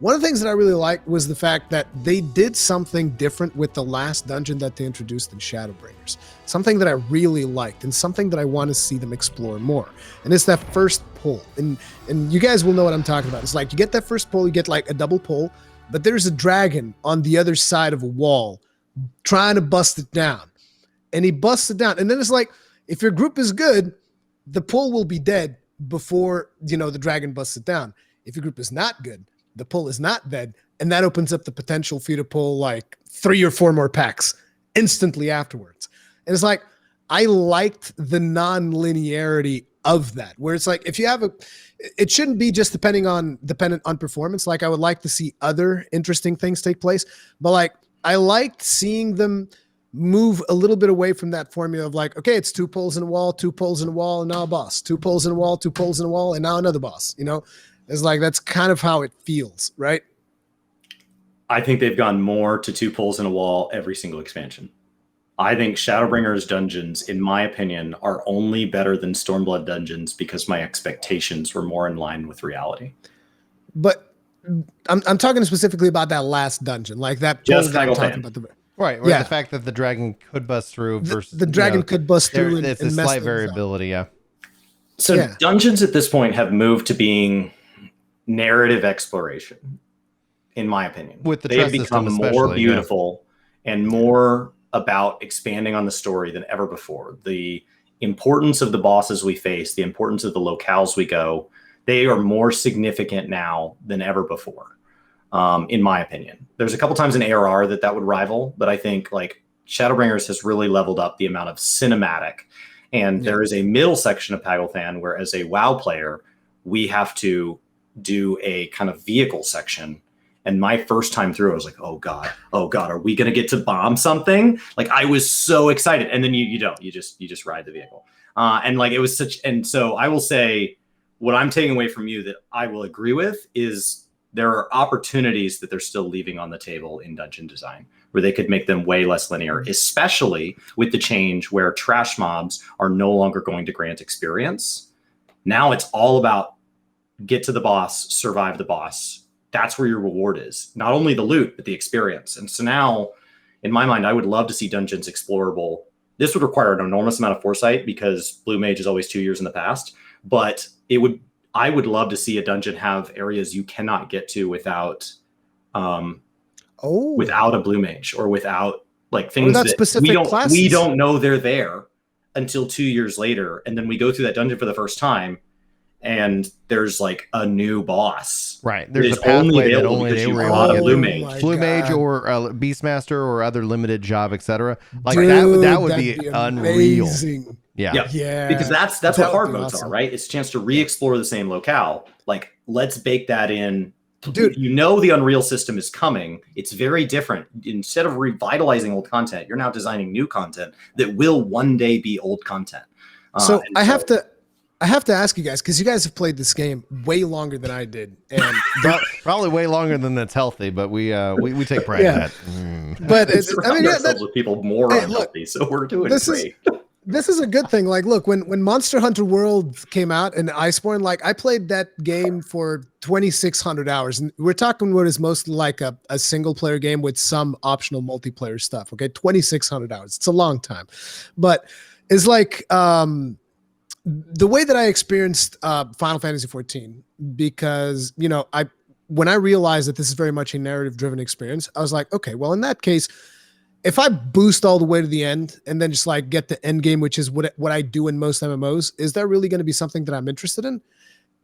One of the things that I really liked was the fact that they did something different with the last dungeon that they introduced in Shadowbringers. Something that I really liked and something that I want to see them explore more. And it's that first pull. And you guys will know what I'm talking about. It's like you get that first pull, you get like a double pull, but there's a dragon on the other side of a wall trying to bust it down. And he busts it down. And then it's like, if your group is good, the pull will be dead before, the dragon busts it down. If your group is not good, the pull is not dead, and that opens up the potential for you to pull like 3 or 4 more packs instantly afterwards. And it's like, I liked the non-linearity of that, where it's like, if you have it shouldn't be just dependent on performance. Like I would like to see other interesting things take place, but like I liked seeing them move a little bit away from that formula of like, okay, it's 2 pulls in a wall, 2 pulls in a wall, and now a boss, 2 pulls in a wall, 2 pulls in a wall, and now another boss, It's like, that's kind of how it feels, right? I think they've gone more to 2 pulls in a wall every single expansion. I think Shadowbringers dungeons, in my opinion, are only better than Stormblood dungeons because my expectations were more in line with reality. But I'm talking specifically about that last dungeon, like that pull that I'm talking about. Right. The fact that the dragon could bust through versus the dragon could bust through. It's a slight variability, yeah. So dungeons at this point have moved to being narrative exploration, in my opinion. With the they have become more beautiful and more about expanding on the story than ever before. The importance of the bosses we face, the importance of the locales we go, they are more significant now than ever before, in my opinion. There's a couple times in ARR that would rival, but I think like Shadowbringers has really leveled up the amount of cinematic. And there is a middle section of Pagelthan where, as a WoW player, we have to do a kind of vehicle section. And my first time through, I was like, oh God, are we going to get to bomb something? Like, I was so excited. And then you don't, you just ride the vehicle. And like, it was and so I will say what I'm taking away from you that I will agree with is there are opportunities that they're still leaving on the table in dungeon design where they could make them way less linear, especially with the change where trash mobs are no longer going to grant experience. Now it's all about get to the boss, survive the boss. That's where your reward is. Not only the loot, but the experience. And so now, in my mind, I would love to see dungeons explorable. This would require an enormous amount of foresight because Blue Mage is always 2 years in the past. But I would love to see a dungeon have areas you cannot get to without without a Blue Mage or without like things that we don't know they're there until 2 years later. And then we go through that dungeon for the first time and there's like a new boss. Right. There's a pathway that only they were able to Blue Mage. Blue Mage or Beastmaster or other limited job, etc. Like that would be unreal. Amazing. Yeah. Because that's what hard modes are, right? It's a chance to re-explore the same locale. Like, let's bake that in. Dude, the Unreal system is coming. It's very different. Instead of revitalizing old content, you're now designing new content that will one day be old content. So I have to ask you guys, because you guys have played this game way longer than I did, and probably way longer than that's healthy. But we take pride in that. But I mean, with people more unhealthy, so we're doing great. This is a good thing. Like, look, when Monster Hunter World came out and Iceborne, like I played that game for 2,600 hours, and we're talking what is mostly like a single player game with some optional multiplayer stuff. Okay, 2,600 hours. It's a long time, but it's like the way that I experienced Final Fantasy XIV, because when I realized that this is very much a narrative driven experience, I was like, okay, well, in that case, if I boost all the way to the end and then just like get the end game, which is what I do in most MMOs, is that really going to be something that I'm interested in?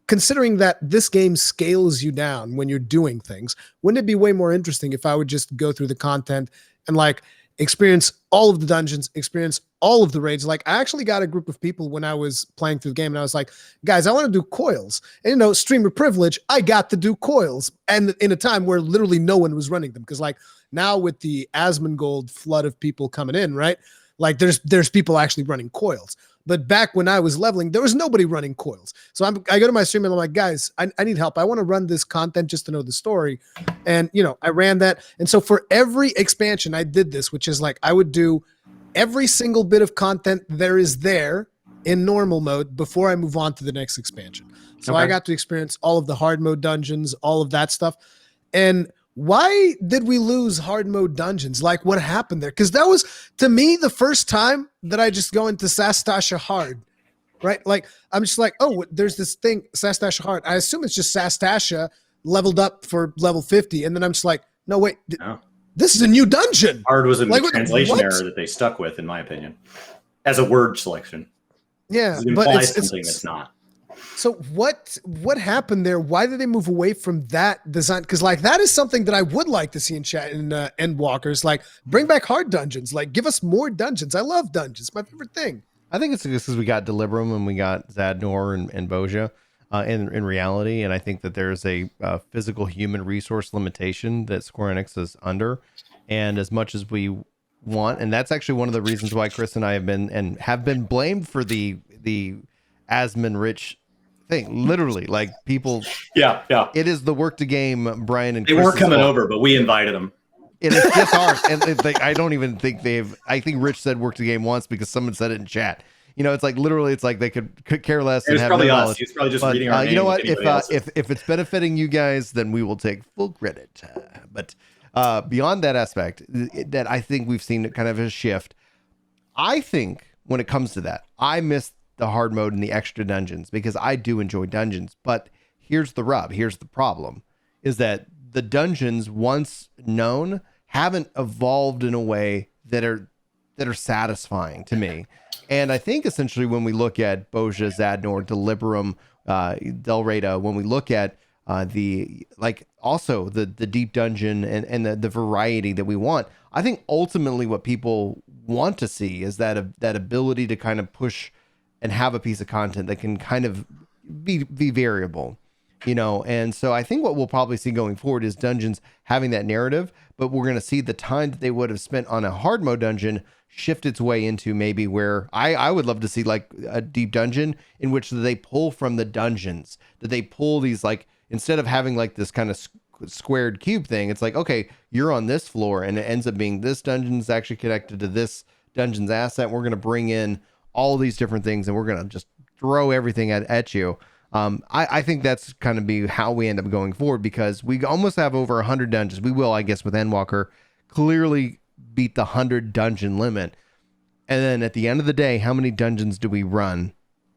Considering that this game scales you down when you're doing things, wouldn't it be way more interesting if I would just go through the content and like experience all of the dungeons, experience all of the raids? Like, I actually got a group of people when I was playing through the game and I was like, guys, I want to do coils. And streamer privilege, I got to do coils. And in a time where literally no one was running them. Because like now with the Asmongold flood of people coming in, right? Like there's people actually running coils. But back when I was leveling, there was nobody running coils. So I go to my stream and I'm like, guys, I need help. I want to run this content just to know the story. And, I ran that. And so for every expansion, I did this, which is like, I would do every single bit of content there is there in normal mode before I move on to the next expansion. So I got to experience all of the hard mode dungeons, all of that stuff. And why did we lose hard mode dungeons? Like, what happened there? Because that was, to me, the first time that I just go into Sastasha hard, right? Like, I'm just like, oh, there's this thing, Sastasha hard. I assume it's just Sastasha leveled up for level 50. And then I'm just like, no, wait, this is a new dungeon. Hard was a translation error that they stuck with, in my opinion, as a word selection. Yeah, it implies something that's not. So what happened there? Why did they move away from that design? Because like that is something that I would like to see in chat in Endwalkers. Like bring back hard dungeons. Like give us more dungeons. I love dungeons. My favorite thing. I think it's because we got Deliberum and we got Zadnor and Boja in reality, and I think that there's a physical human resource limitation that Square Enix is under, and as much as we want, and that's actually one of the reasons why Chris and I have been blamed for the Asmon Rich thing. Literally, like people. Yeah. It is the work to game. Brian and they weren't coming over, but we invited them. And it's just hard. And I don't even think I think Rich said work to game once because someone said it in chat. You know, it's like literally, it's like they could care less. It's probably us. He's probably just reading our name. You know what? If it's benefiting you guys, then we will take full credit. But beyond that aspect, that I think we've seen kind of a shift. I think when it comes to that, I miss the hard mode and the extra dungeons because I do enjoy dungeons. But here's the rub. Here's the problem: is that the dungeons, once known, haven't evolved in a way that are satisfying to me. And I think essentially when we look at Boja, Zadnor, Deliberum, Delreda, when we look at the deep dungeon and the variety that we want, I think ultimately what people want to see is that ability to kind of push and have a piece of content that can kind of be variable, you know. And so I think what we'll probably see going forward is dungeons having that narrative, but we're going to see the time that they would have spent on a hard mode dungeon shift its way into maybe where I would love to see like a deep dungeon in which they pull from the dungeons, that they pull these, like, instead of having like this kind of squared cube thing, it's like, okay, you're on this floor and it ends up being this dungeon's actually connected to this dungeon's asset. We're going to bring in all these different things and we're going to just throw everything at you. I think that's kind of be how we end up going forward, because we almost have over 100 dungeons. We will, I guess, with Endwalker, clearly beat the 100 dungeon limit. And then at the end of the day, how many dungeons do we run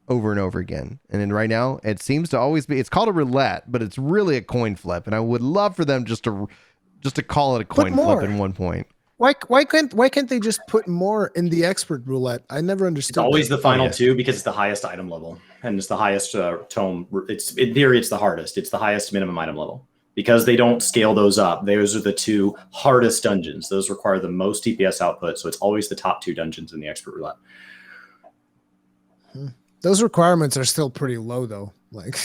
over and over again? And then right now, it seems to always be, it's called a roulette, but it's really a coin flip. And I would love for them just to call it a coin flip in one point. Why can't they just put more in the expert roulette? I never understood. It's always the final two because it's the highest item level and it's the highest tome. It's in theory, it's the hardest. It's the highest minimum item level because they don't scale those up. Those are the two hardest dungeons. Those require the most DPS output. So it's always the top two dungeons in the expert roulette. Those requirements are still pretty low though. Like.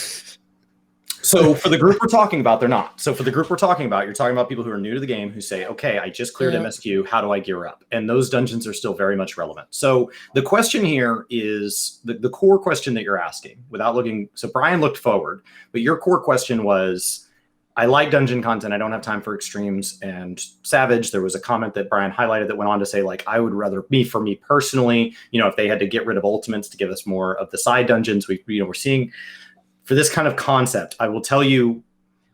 So for the group we're talking about, they're not. So for the group we're talking about, you're talking about people who are new to the game who say, okay, I just cleared MSQ. How do I gear up? And those dungeons are still very much relevant. So the question here is the core question that you're asking without looking. So Brian looked forward, but your core question was, I like dungeon content. I don't have time for extremes. And Savage, there was a comment that Brian highlighted that went on to say, like, I would rather for me personally, you know, if they had to get rid of ultimates to give us more of the side dungeons, we're seeing. For this kind of concept, I will tell you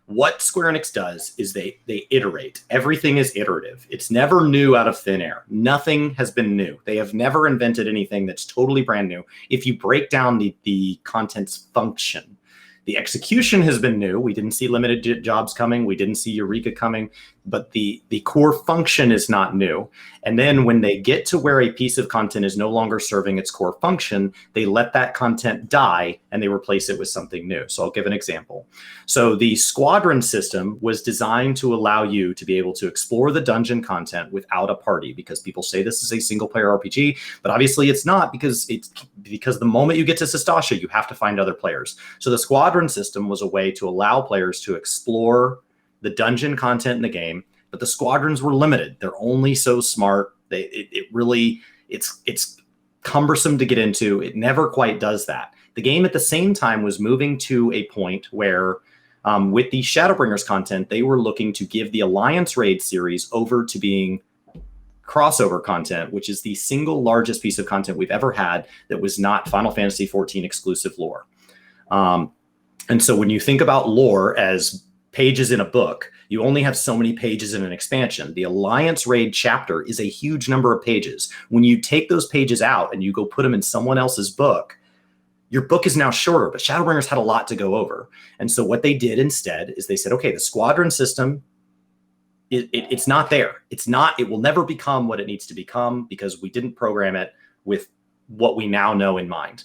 what Square Enix does is they iterate. Everything is iterative. It's never new out of thin air. Nothing has been new. They have never invented anything that's totally brand new. If you break down the content's function, the execution has been new. We didn't see limited jobs coming. We didn't see Eureka coming, but the core function is not new. And then when they get to where a piece of content is no longer serving its core function, they let that content die and they replace it with something new. So I'll give an example. So the squadron system was designed to allow you to be able to explore the dungeon content without a party, because people say this is a single player RPG, but obviously it's not, because the moment you get to Sastasha, you have to find other players. So the squadron system was a way to allow players to explore the dungeon content in the game, but the squadrons were limited. They're only so smart. It's cumbersome to get into. It never quite does that. The game at the same time was moving to a point where with the Shadowbringers content, they were looking to give the Alliance Raid series over to being crossover content, which is the single largest piece of content we've ever had that was not Final Fantasy XIV exclusive lore. And so when you think about lore as pages in a book. You only have so many pages in an expansion. The Alliance Raid chapter is a huge number of pages. When you take those pages out and you go put them in someone else's book, your book is now shorter, but Shadowbringers had a lot to go over. And so what they did instead is they said, okay, the squadron system, it's not there. It will never become what it needs to become because we didn't program it with what we now know in mind.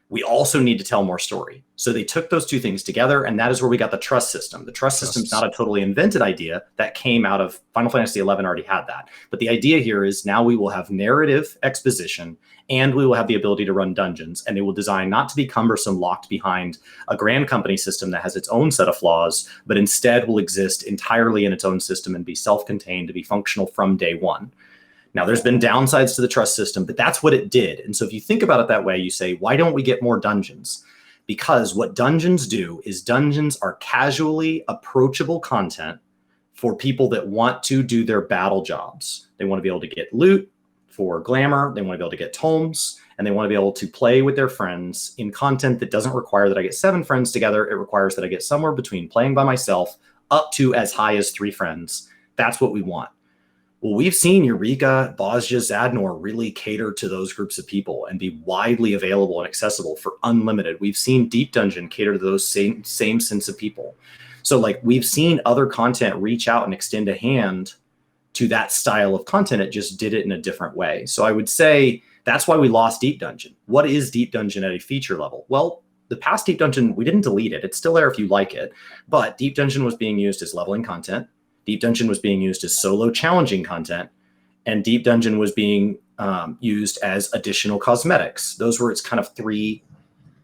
We also need to tell more story. So they took those two things together, and that is where we got the trust system. The trust system is not a totally invented idea. That came out of Final Fantasy XI already had that. But the idea here is now we will have narrative exposition, and we will have the ability to run dungeons, and they will design not to be cumbersome, locked behind a grand company system that has its own set of flaws, but instead will exist entirely in its own system and be self-contained to be functional from day one. Now, there's been downsides to the trust system, but that's what it did. And so if you think about it that way, you say, why don't we get more dungeons? Because what dungeons do is dungeons are casually approachable content for people that want to do their battle jobs. They want to be able to get loot for glamour. They want to be able to get tomes, and they want to be able to play with their friends in content that doesn't require that I get 7 friends together. It requires that I get somewhere between playing by myself up to as high as 3 friends. That's what we want. Well, we've seen Eureka, Bozja, Zadnor really cater to those groups of people and be widely available and accessible for unlimited. We've seen Deep Dungeon cater to those same sense of people. So like we've seen other content reach out and extend a hand to that style of content. It just did it in a different way. So I would say that's why we lost Deep Dungeon. What is Deep Dungeon at a feature level? Well, the past Deep Dungeon, we didn't delete it. It's still there if you like it. But Deep Dungeon was being used as leveling content. Deep Dungeon was being used as solo challenging content, and Deep Dungeon was being used as additional cosmetics. Those were its kind of 3.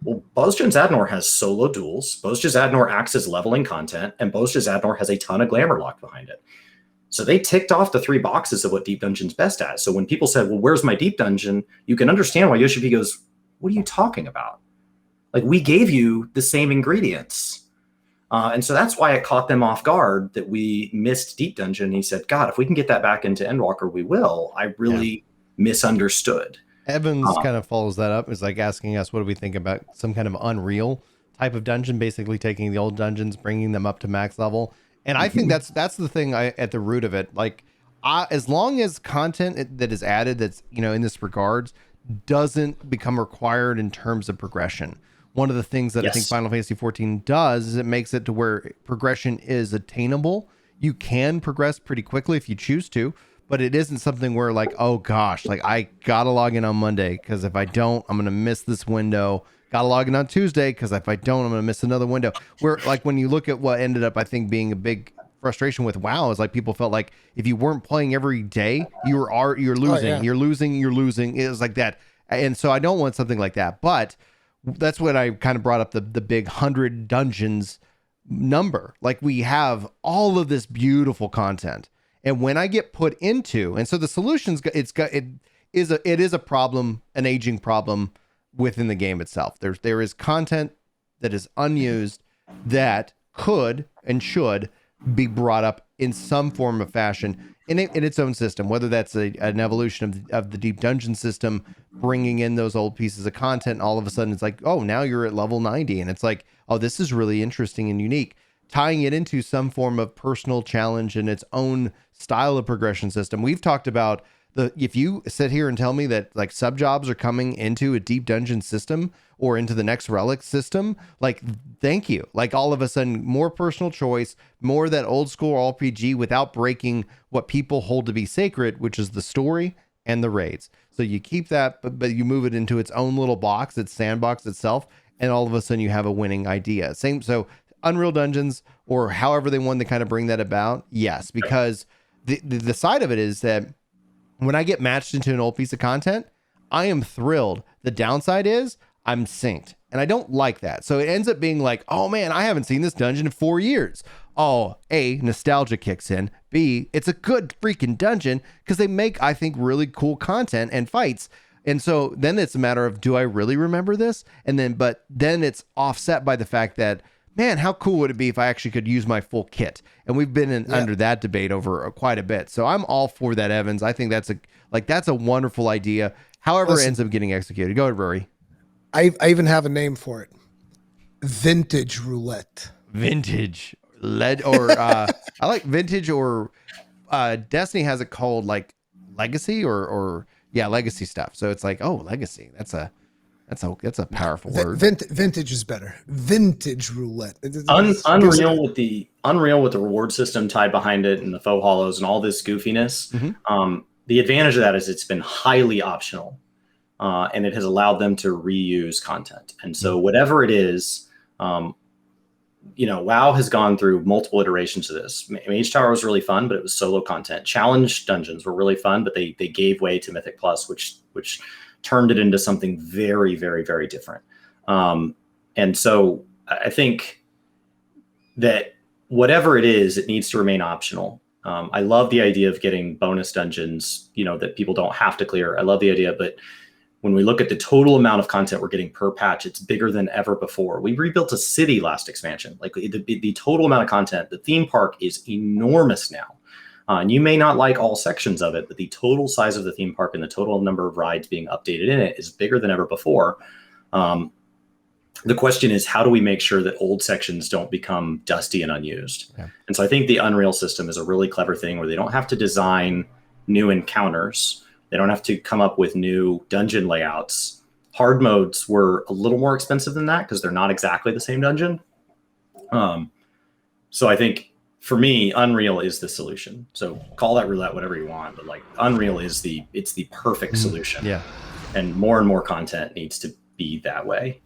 Well, Bozja Zadnor has solo duels. Bozja Zadnor acts as leveling content, and Bozja Zadnor has a ton of glamour locked behind it. So they ticked off the 3 boxes of what Deep Dungeon's best at. So when people said, well, where's my Deep Dungeon? You can understand why Yoshi P goes, what are you talking about? Like, we gave you the same ingredients. And so that's why it caught them off guard that we missed Deep Dungeon. He said, God, if we can get that back into Endwalker, we will. I really misunderstood. Evans kind of follows that up. Is like asking us, what do we think about some kind of Unreal type of dungeon, basically taking the old dungeons, bringing them up to max level. And I think that's the thing at the root of it. Like, as long as content that is added that's, in this regards doesn't become required in terms of progression. One of the things that I think Final Fantasy XIV does is it makes it to where progression is attainable. You can progress pretty quickly if you choose to, but it isn't something where like, oh gosh, like I gotta log in on Monday because if I don't, I'm gonna miss this window. Gotta log in on Tuesday because if I don't, I'm gonna miss another window. Where like when you look at what ended up, I think being a big frustration with WoW is like people felt like if you weren't playing every day, you're losing, you're losing. It was like that, and so I don't want something like that, but. That's what I kind of brought up the big 100 dungeons number. Like we have all of this beautiful content. And when I get put into, and so the solutions, it is a problem, an aging problem within the game itself. There is content that is unused that could and should be brought up in some form of fashion in its own system, whether that's an evolution of the Deep Dungeon system, bringing in those old pieces of content. All of a sudden it's like, oh, now you're at level 90. And it's like, oh, this is really interesting and unique. Tying it into some form of personal challenge and its own style of progression system. We've talked about if you sit here and tell me that like sub jobs are coming into a Deep Dungeon system or into the next relic system, like, thank you. Like all of a sudden more personal choice, more that old school RPG without breaking what people hold to be sacred, which is the story and the raids. So you keep that, but you move it into its own little box, its sandbox itself. And all of a sudden you have a winning idea. So Unreal Dungeons or however they want to kind of bring that about. Yes, because the side of it is that when I get matched into an old piece of content, I am thrilled. The downside is I'm synced and I don't like that. So it ends up being like, oh man, I haven't seen this dungeon in 4 years. Oh, A, nostalgia kicks in. B, it's a good freaking dungeon because they make, I think, really cool content and fights. And so then it's a matter of, do I really remember this? But then it's offset by the fact that, man, how cool would it be if I actually could use my full kit? And we've been under that debate over quite a bit. So I'm all for that, Evans. I think that's a wonderful idea. However, it ends up getting executed. Go ahead, Rory. I even have a name for it. Vintage roulette. Vintage. I like vintage, or Destiny has it called like legacy or legacy stuff. So it's like, oh, legacy. That's a powerful word. Vintage is better. Vintage roulette. Unreal with the reward system tied behind it, and the faux hollows and all this goofiness. Mm-hmm. The advantage of that is it's been highly optional, and it has allowed them to reuse content. And so whatever it is, WoW has gone through multiple iterations of this. Mage Tower was really fun, but it was solo content. Challenge dungeons were really fun, but they gave way to Mythic Plus, which turned it into something very, very, very different. And so I think that whatever it is, it needs to remain optional. I love the idea of getting bonus dungeons, that people don't have to clear. I love the idea, but when we look at the total amount of content we're getting per patch, it's bigger than ever before. We rebuilt a city last expansion. Like the total amount of content, the theme park is enormous now. And you may not like all sections of it, but the total size of the theme park and the total number of rides being updated in it is bigger than ever before. The question is, how do we make sure that old sections don't become dusty and unused? Yeah. And so I think the Unreal system is a really clever thing where they don't have to design new encounters. They don't have to come up with new dungeon layouts. Hard modes were a little more expensive than that because they're not exactly the same dungeon. So I think for me, Unreal is the solution. So call that roulette whatever you want, but like Unreal it's the perfect solution. Yeah. And more content needs to be that way.